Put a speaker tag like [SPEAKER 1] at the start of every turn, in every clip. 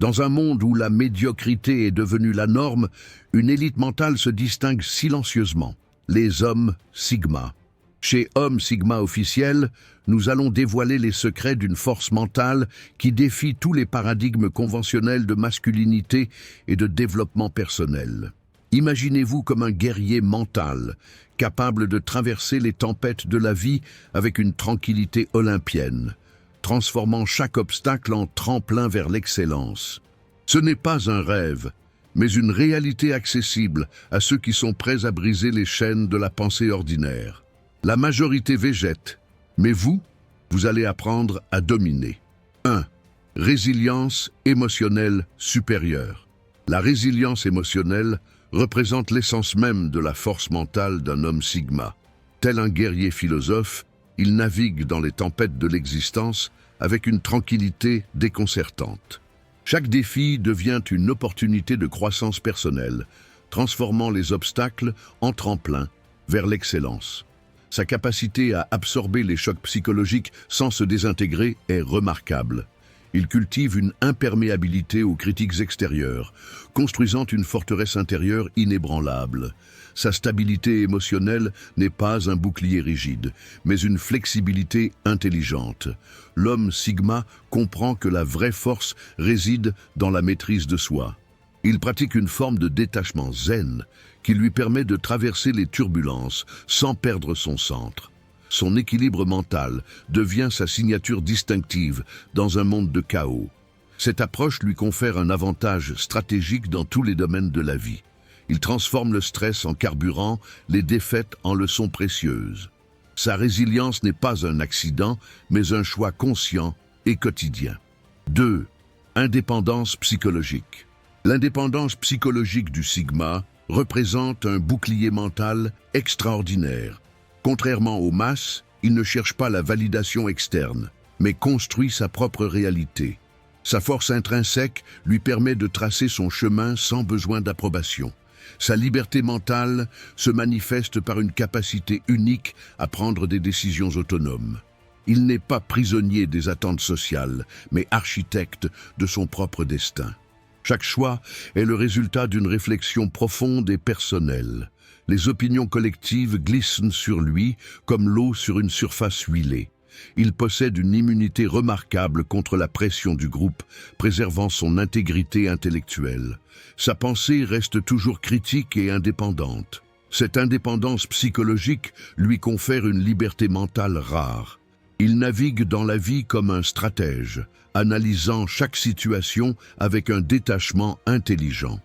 [SPEAKER 1] Dans un monde où la médiocrité est devenue la norme, une élite mentale se distingue silencieusement, les hommes Sigma. Chez Homme Sigma officiel, nous allons dévoiler les secrets d'une force mentale qui défie tous les paradigmes conventionnels de masculinité et de développement personnel. Imaginez-vous comme un guerrier mental, capable de traverser les tempêtes de la vie avec une tranquillité olympienne, transformant chaque obstacle en tremplin vers l'excellence. Ce n'est pas un rêve, mais une réalité accessible à ceux qui sont prêts à briser les chaînes de la pensée ordinaire. La majorité végète, mais vous allez apprendre à dominer. 1. Résilience émotionnelle supérieure. La résilience émotionnelle représente l'essence même de la force mentale d'un homme Sigma. Tel un guerrier philosophe, il navigue dans les tempêtes de l'existence avec une tranquillité déconcertante. Chaque défi devient une opportunité de croissance personnelle, transformant les obstacles en tremplin vers l'excellence. Sa capacité à absorber les chocs psychologiques sans se désintégrer est remarquable. Il cultive une imperméabilité aux critiques extérieures, construisant une forteresse intérieure inébranlable. Sa stabilité émotionnelle n'est pas un bouclier rigide, mais une flexibilité intelligente. L'homme Sigma comprend que la vraie force réside dans la maîtrise de soi. Il pratique une forme de détachement zen qui lui permet de traverser les turbulences sans perdre son centre. Son équilibre mental devient sa signature distinctive dans un monde de chaos. Cette approche lui confère un avantage stratégique dans tous les domaines de la vie. Il transforme le stress en carburant, les défaites en leçons précieuses. Sa résilience n'est pas un accident, mais un choix conscient et quotidien. 2. Indépendance psychologique. L'indépendance psychologique du Sigma représente un bouclier mental extraordinaire. Contrairement aux masses, il ne cherche pas la validation externe, mais construit sa propre réalité. Sa force intrinsèque lui permet de tracer son chemin sans besoin d'approbation. Sa liberté mentale se manifeste par une capacité unique à prendre des décisions autonomes. Il n'est pas prisonnier des attentes sociales, mais architecte de son propre destin. Chaque choix est le résultat d'une réflexion profonde et personnelle. Les opinions collectives glissent sur lui comme l'eau sur une surface huilée. Il possède une immunité remarquable contre la pression du groupe, préservant son intégrité intellectuelle. Sa pensée reste toujours critique et indépendante. Cette indépendance psychologique lui confère une liberté mentale rare. Il navigue dans la vie comme un stratège, analysant chaque situation avec un détachement intelligent.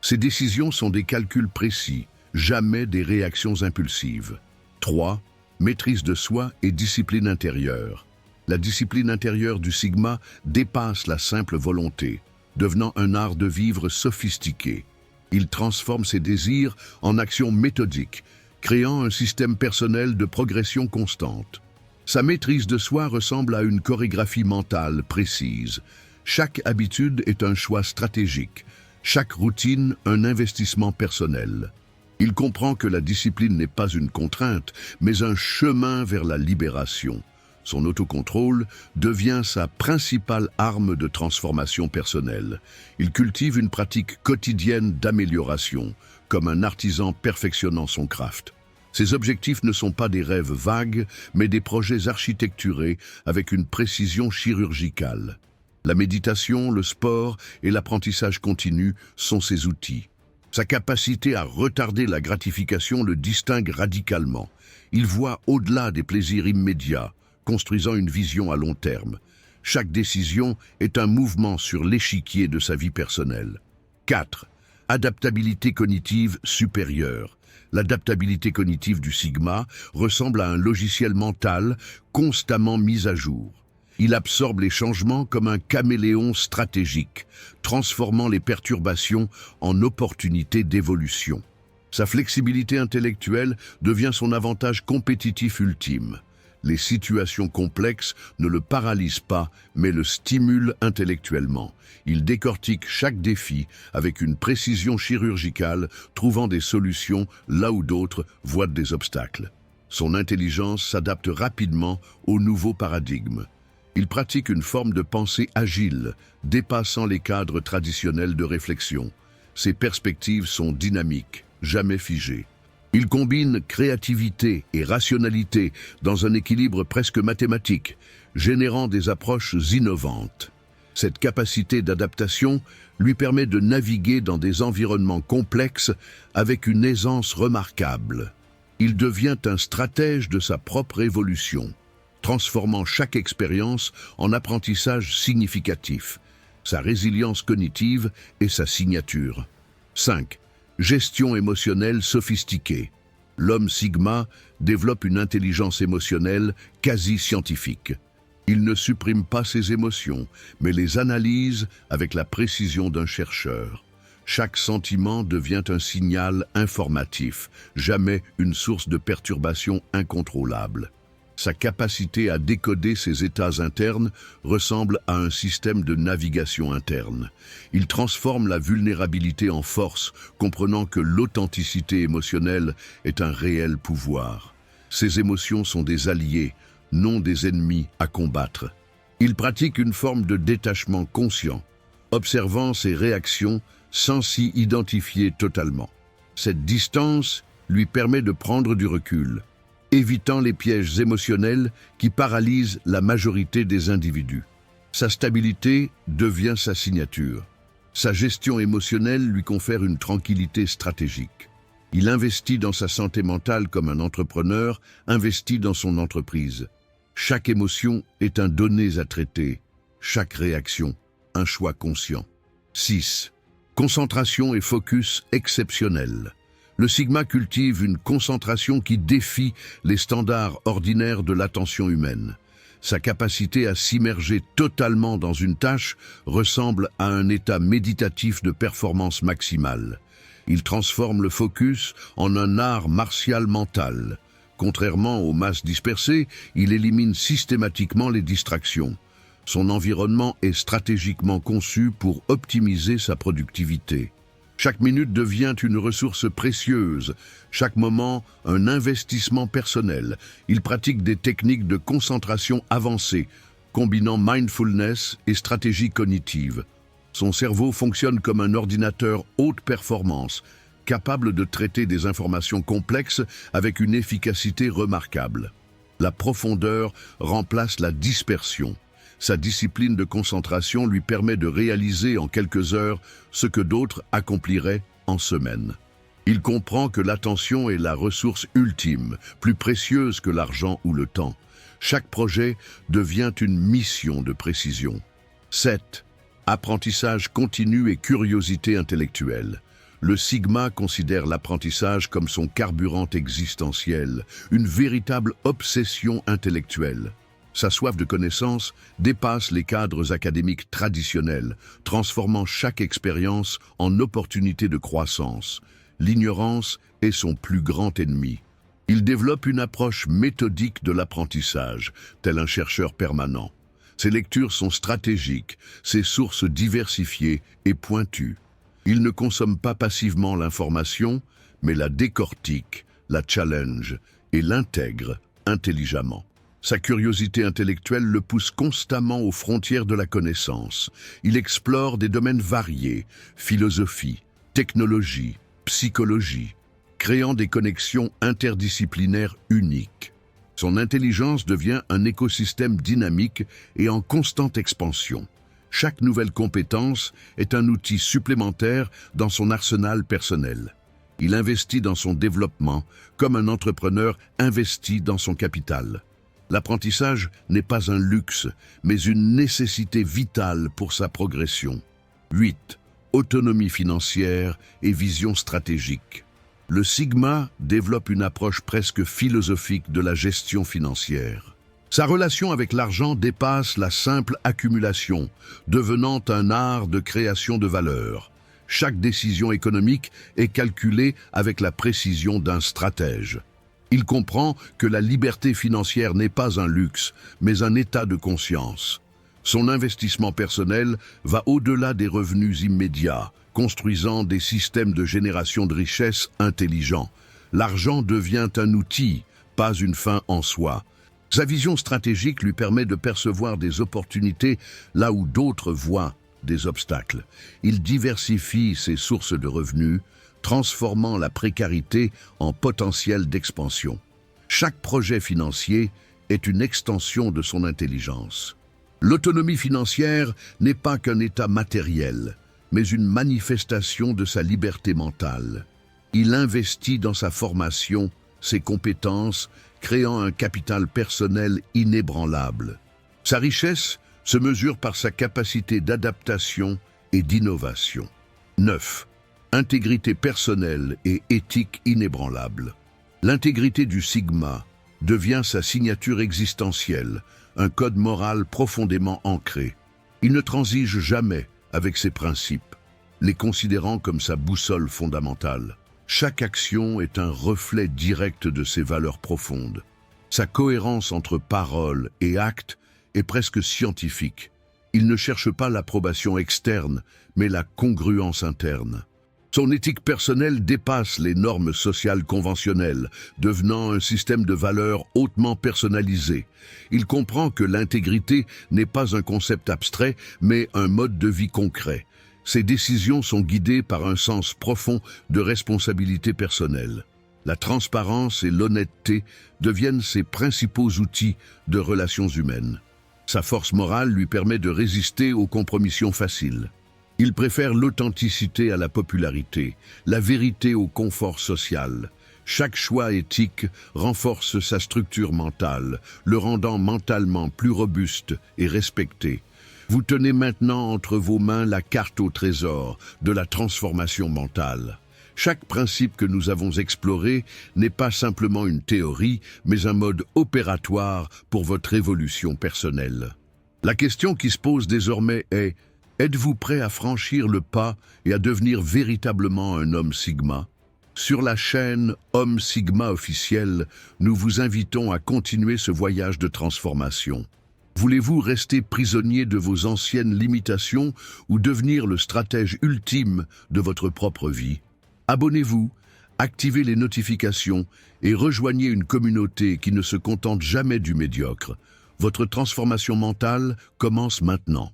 [SPEAKER 1] Ses décisions sont des calculs précis, jamais des réactions impulsives. 3. Maîtrise de soi et discipline intérieure. La discipline intérieure du Sigma dépasse la simple volonté, devenant un art de vivre sophistiqué. Il transforme ses désirs en actions méthodiques, créant un système personnel de progression constante. Sa maîtrise de soi ressemble à une chorégraphie mentale précise. Chaque habitude est un choix stratégique, chaque routine un investissement personnel. Il comprend que la discipline n'est pas une contrainte, mais un chemin vers la libération. Son autocontrôle devient sa principale arme de transformation personnelle. Il cultive une pratique quotidienne d'amélioration, comme un artisan perfectionnant son craft. Ses objectifs ne sont pas des rêves vagues, mais des projets architecturés avec une précision chirurgicale. La méditation, le sport et l'apprentissage continu sont ses outils. Sa capacité à retarder la gratification le distingue radicalement. Il voit au-delà des plaisirs immédiats, construisant une vision à long terme. Chaque décision est un mouvement sur l'échiquier de sa vie personnelle. 4. Adaptabilité cognitive supérieure. L'adaptabilité cognitive du Sigma ressemble à un logiciel mental constamment mis à jour. Il absorbe les changements comme un caméléon stratégique, transformant les perturbations en opportunités d'évolution. Sa flexibilité intellectuelle devient son avantage compétitif ultime. Les situations complexes ne le paralysent pas, mais le stimulent intellectuellement. Il décortique chaque défi avec une précision chirurgicale, trouvant des solutions là où d'autres voient des obstacles. Son intelligence s'adapte rapidement aux nouveaux paradigmes. Il pratique une forme de pensée agile, dépassant les cadres traditionnels de réflexion. Ses perspectives sont dynamiques, jamais figées. Il combine créativité et rationalité dans un équilibre presque mathématique, générant des approches innovantes. Cette capacité d'adaptation lui permet de naviguer dans des environnements complexes avec une aisance remarquable. Il devient un stratège de sa propre évolution, transformant chaque expérience en apprentissage significatif, sa résilience cognitive et sa signature. 5. Gestion émotionnelle sophistiquée. L'homme Sigma développe une intelligence émotionnelle quasi scientifique. Il ne supprime pas ses émotions, mais les analyse avec la précision d'un chercheur. Chaque sentiment devient un signal informatif, jamais une source de perturbation incontrôlable. Sa capacité à décoder ses états internes ressemble à un système de navigation interne. Il transforme la vulnérabilité en force, comprenant que l'authenticité émotionnelle est un réel pouvoir. Ses émotions sont des alliés, non des ennemis à combattre. Il pratique une forme de détachement conscient, observant ses réactions sans s'y identifier totalement. Cette distance lui permet de prendre du recul, évitant les pièges émotionnels qui paralysent la majorité des individus. Sa stabilité devient sa signature. Sa gestion émotionnelle lui confère une tranquillité stratégique. Il investit dans sa santé mentale comme un entrepreneur investit dans son entreprise. Chaque émotion est un donné à traiter, chaque réaction, un choix conscient. 6. Concentration et focus exceptionnels. Le Sigma cultive une concentration qui défie les standards ordinaires de l'attention humaine. Sa capacité à s'immerger totalement dans une tâche ressemble à un état méditatif de performance maximale. Il transforme le focus en un art martial mental. Contrairement aux masses dispersées, il élimine systématiquement les distractions. Son environnement est stratégiquement conçu pour optimiser sa productivité. Chaque minute devient une ressource précieuse, chaque moment un investissement personnel. Il pratique des techniques de concentration avancées, combinant mindfulness et stratégie cognitive. Son cerveau fonctionne comme un ordinateur haute performance, capable de traiter des informations complexes avec une efficacité remarquable. La profondeur remplace la dispersion. Sa discipline de concentration lui permet de réaliser en quelques heures ce que d'autres accompliraient en semaines. Il comprend que l'attention est la ressource ultime, plus précieuse que l'argent ou le temps. Chaque projet devient une mission de précision. 7. Apprentissage continu et curiosité intellectuelle. Le Sigma considère l'apprentissage comme son carburant existentiel, une véritable obsession intellectuelle. Sa soif de connaissance dépasse les cadres académiques traditionnels, transformant chaque expérience en opportunité de croissance. L'ignorance est son plus grand ennemi. Il développe une approche méthodique de l'apprentissage, tel un chercheur permanent. Ses lectures sont stratégiques, ses sources diversifiées et pointues. Il ne consomme pas passivement l'information, mais la décortique, la challenge et l'intègre intelligemment. Sa curiosité intellectuelle le pousse constamment aux frontières de la connaissance. Il explore des domaines variés, philosophie, technologie, psychologie, créant des connexions interdisciplinaires uniques. Son intelligence devient un écosystème dynamique et en constante expansion. Chaque nouvelle compétence est un outil supplémentaire dans son arsenal personnel. Il investit dans son développement comme un entrepreneur investit dans son capital. L'apprentissage n'est pas un luxe, mais une nécessité vitale pour sa progression. 8. Autonomie financière et vision stratégique. Le Sigma développe une approche presque philosophique de la gestion financière. Sa relation avec l'argent dépasse la simple accumulation, devenant un art de création de valeur. Chaque décision économique est calculée avec la précision d'un stratège. Il comprend que la liberté financière n'est pas un luxe, mais un état de conscience. Son investissement personnel va au-delà des revenus immédiats, construisant des systèmes de génération de richesse intelligents. L'argent devient un outil, pas une fin en soi. Sa vision stratégique lui permet de percevoir des opportunités là où d'autres voient des obstacles. Il diversifie ses sources de revenus, transformant la précarité en potentiel d'expansion. Chaque projet financier est une extension de son intelligence. L'autonomie financière n'est pas qu'un état matériel, mais une manifestation de sa liberté mentale. Il investit dans sa formation, ses compétences, créant un capital personnel inébranlable. Sa richesse se mesure par sa capacité d'adaptation et d'innovation. 9. Intégrité personnelle et éthique inébranlable. L'intégrité du Sigma devient sa signature existentielle, un code moral profondément ancré. Il ne transige jamais avec ses principes, les considérant comme sa boussole fondamentale. Chaque action est un reflet direct de ses valeurs profondes. Sa cohérence entre parole et acte est presque scientifique. Il ne cherche pas l'approbation externe, mais la congruence interne. Son éthique personnelle dépasse les normes sociales conventionnelles, devenant un système de valeurs hautement personnalisé. Il comprend que l'intégrité n'est pas un concept abstrait, mais un mode de vie concret. Ses décisions sont guidées par un sens profond de responsabilité personnelle. La transparence et l'honnêteté deviennent ses principaux outils de relations humaines. Sa force morale lui permet de résister aux compromissions faciles. Il préfère l'authenticité à la popularité, la vérité au confort social. Chaque choix éthique renforce sa structure mentale, le rendant mentalement plus robuste et respecté. Vous tenez maintenant entre vos mains la carte au trésor de la transformation mentale. Chaque principe que nous avons exploré n'est pas simplement une théorie, mais un mode opératoire pour votre évolution personnelle. La question qui se pose désormais est: êtes-vous prêt à franchir le pas et à devenir véritablement un homme Sigma? Sur la chaîne Homme Sigma officiel, nous vous invitons à continuer ce voyage de transformation. Voulez-vous rester prisonnier de vos anciennes limitations ou devenir le stratège ultime de votre propre vie? Abonnez-vous, activez les notifications et rejoignez une communauté qui ne se contente jamais du médiocre. Votre transformation mentale commence maintenant.